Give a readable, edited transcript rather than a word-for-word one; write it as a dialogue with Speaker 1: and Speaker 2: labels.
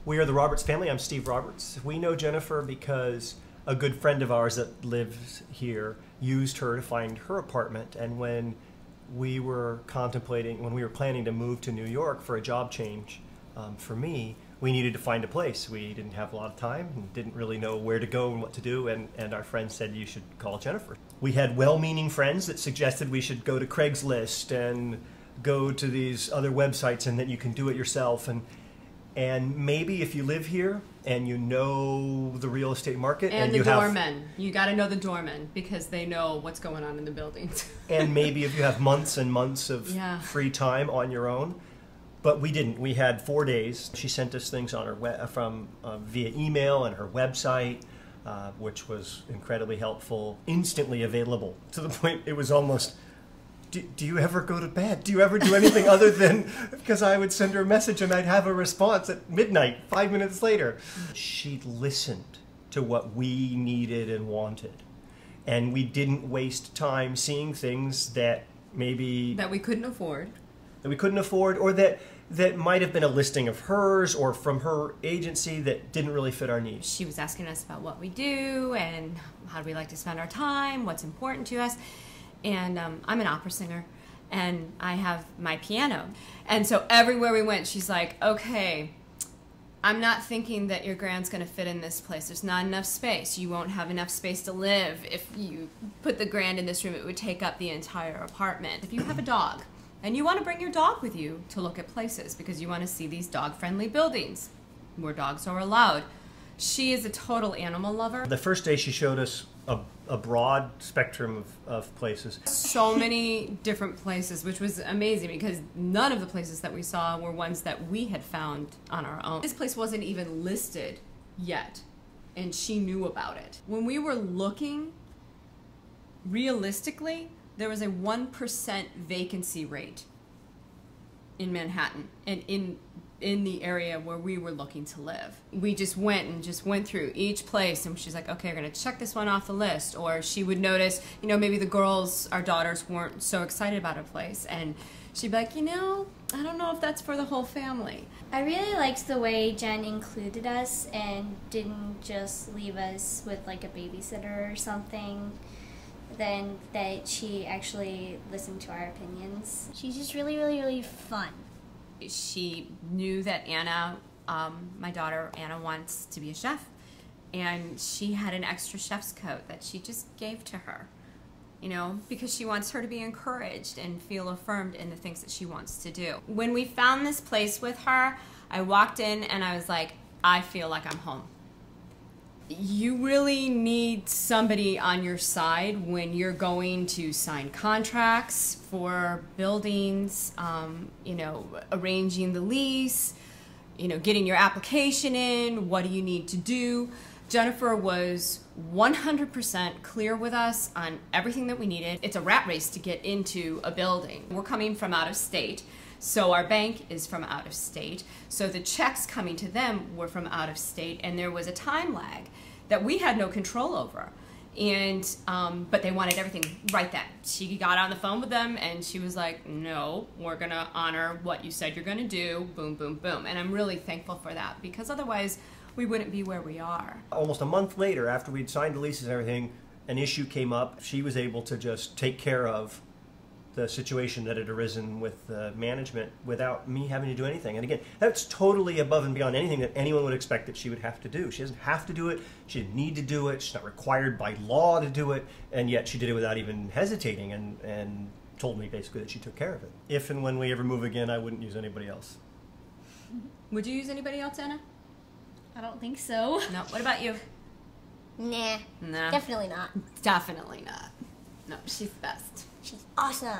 Speaker 1: We are the Roberts family. I'm Steve Roberts. We know Jennifer because a good friend of ours that lives here used her to find her apartment. And when we were planning to move to New York for a job change for me, we needed to find a place. We didn't have a lot of time and didn't really know where to go and what to do, and our friend said you should call Jennifer. We had well-meaning friends that suggested we should go to Craigslist and go to these other websites and that you can do it yourself. And maybe if you live here and you know the real estate market
Speaker 2: and the doormen, you got to know the doormen because they know what's going on in the buildings.
Speaker 1: And maybe if you have months and months of free time on your own. But we didn't. We had 4 days. She sent us things on her via email and her website, which was incredibly helpful. Instantly available to the point it was almost, do you ever go to bed? Do you ever do anything other than, because I would send her a message and I'd have a response at midnight, 5 minutes later. She listened to what we needed and wanted. And we didn't waste time seeing things that maybe...
Speaker 2: that we couldn't afford.
Speaker 1: That we couldn't afford, or that might have been a listing of hers or from her agency that didn't really fit our needs.
Speaker 2: She was asking us about what we do and how do we like to spend our time, what's important to us. And I'm an opera singer, and I have my piano. And so everywhere we went, she's like, okay, I'm not thinking that your grand's going to fit in this place. There's not enough space. You won't have enough space to live. If you put the grand in this room, it would take up the entire apartment. If you have a dog, and you want to bring your dog with you to look at places because you want to see these dog-friendly buildings where dogs are allowed. She is a total animal lover.
Speaker 1: The first day she showed us a broad spectrum of places.
Speaker 2: So many different places, which was amazing because none of the places that we saw were ones that we had found on our own. This place wasn't even listed yet, and she knew about it. When we were looking, realistically, there was a 1% vacancy rate in Manhattan and in the area where we were looking to live. We just went through each place, and she's like, okay, we're gonna check this one off the list. Or she would notice, you know, maybe the girls, our daughters, weren't so excited about a place, and she'd be like, you know, I don't know if that's for the whole family.
Speaker 3: I really liked the way Jen included us and didn't just leave us with like a babysitter or something. Then that she actually listened to our opinions. She's just really, really, really fun.
Speaker 2: She knew that Anna, my daughter Anna, wants to be a chef, and she had an extra chef's coat that she just gave to her, you know, because she wants her to be encouraged and feel affirmed in the things that she wants to do. When we found this place with her, I walked in and I was like, I feel like I'm home. You really need somebody on your side when you're going to sign contracts for buildings, you know, arranging the lease, you know, getting your application in, what do you need to do. Jennifer was 100% clear with us on everything that we needed. It's a rat race to get into a building. We're coming from out of state. So our bank is from out of state. So the checks coming to them were from out of state, and there was a time lag that we had no control over. And but they wanted everything right then. She got on the phone with them and she was like, no, we're gonna honor what you said you're gonna do, boom, boom, boom. And I'm really thankful for that because otherwise we wouldn't be where we are.
Speaker 1: Almost a month later, after we'd signed the leases and everything, an issue came up. She was able to just take care of the situation that had arisen with management without me having to do anything. And again, that's totally above and beyond anything that anyone would expect that she would have to do. She doesn't have to do it. She didn't need to do it. She's not required by law to do it. And yet she did it without even hesitating and told me basically that she took care of it. If and when we ever move again, I wouldn't use anybody else.
Speaker 2: Would you use anybody else, Anna?
Speaker 3: I don't think so.
Speaker 2: No. What about you?
Speaker 3: Nah.
Speaker 2: Nah.
Speaker 3: Definitely not.
Speaker 2: Definitely not. No, she's the best.
Speaker 3: She's awesome.